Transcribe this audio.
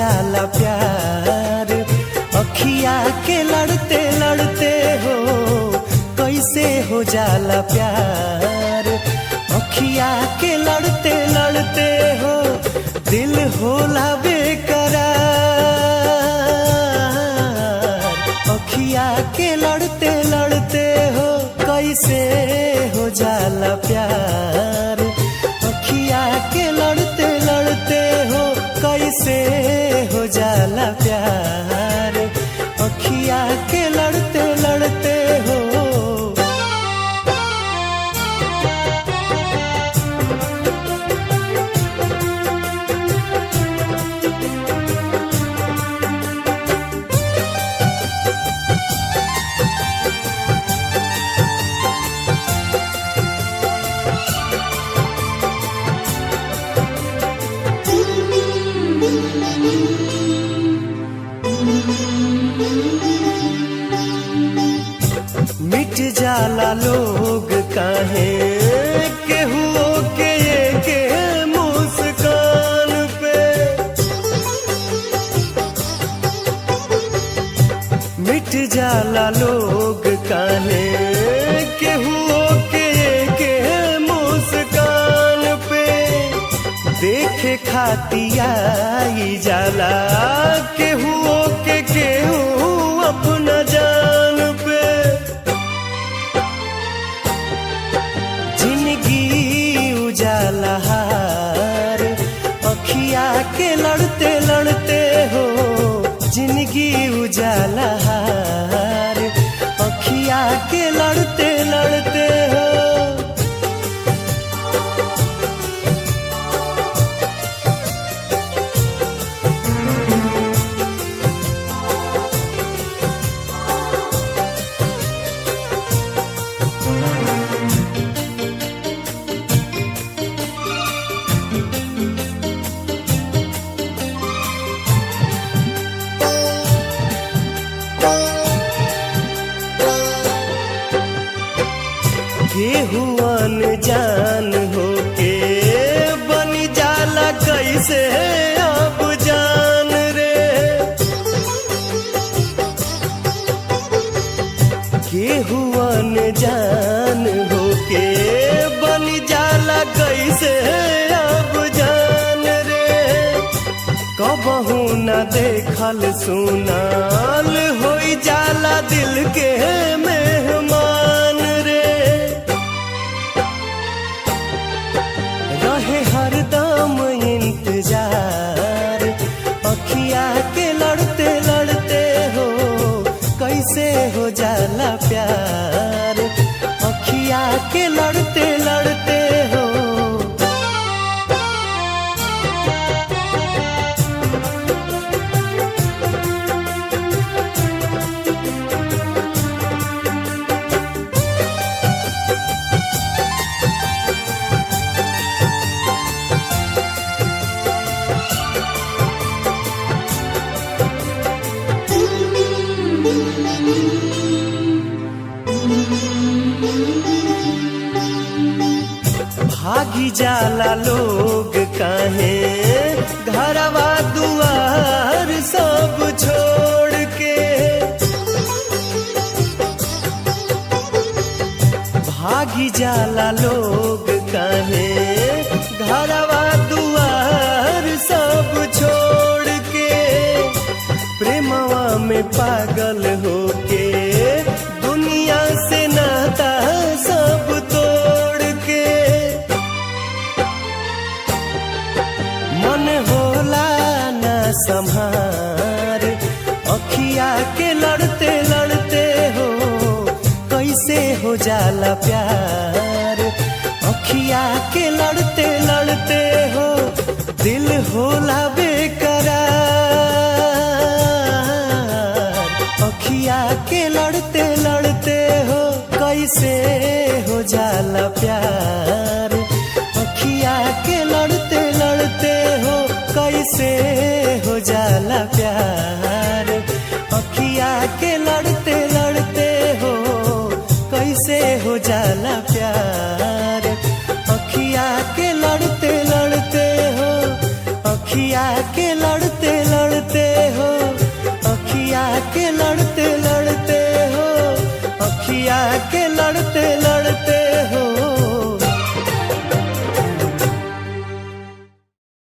जाला प्यार। अखिया के लड़ते लड़ते हो कैसे हो जाला प्यार। अखिया के लड़ते लड़ते हो दिल होला बेकरार। अखिया के लड़ते लड़ते हो कैसे हो जाला प्यार। अखिया के लड़ते लड़ते हो कैसे हो जाला प्यार। अखिया के लड़ते लड़ते हो। मिट जाला लोग काहे केहू के मुस्कान पे। मिट जाला लोग काहे केहू के मुस्कान पे। देखे खातिया जाला केहू के केहू अपना जान पे। उजाला हार अखिया के लड़ते लड़ते हो जिंदगी उजाला हार। अखिया के लड़ते लड़ते हो। केहू अनजान होके बन जाला कैसे अब जान रे। केहू अनजान होके बन जाला कैसे अब जान रे। कबहू न देखल सुनाल होई जाला दिल के मेहमान रे। रहे हरदम इंतजार अखिया के लड़ते लड़ते हो कैसे हो जाला प्यार। अखिया के लड़ते लड़ते हो। भागी जाला लोग काहे घरवा दुआर सब छोड़ के। भागी जाला लोग काहे घरवा दुआर सब छोड़ के। प्रेमवा में पागल होके दुनिया से नाता सब तोड़ के। मन होला ना संभार अखिया के लड़ते लड़ते हो कैसे हो जाला प्यार। अखिया के लड़ते लड़ते हो दिल होला बेकरार। अखिया के लड़ते लड़ते हो कैसे हो जाला प्यार। अखिया के लड़ते लड़ते हो कैसे हो जाला प्यार। अखिया के लड़ते लड़ते हो कैसे हो जाला प्यार। अखिया के लड़ते लड़ते हो। अखिया के लड़ते लड़ते के लड़ते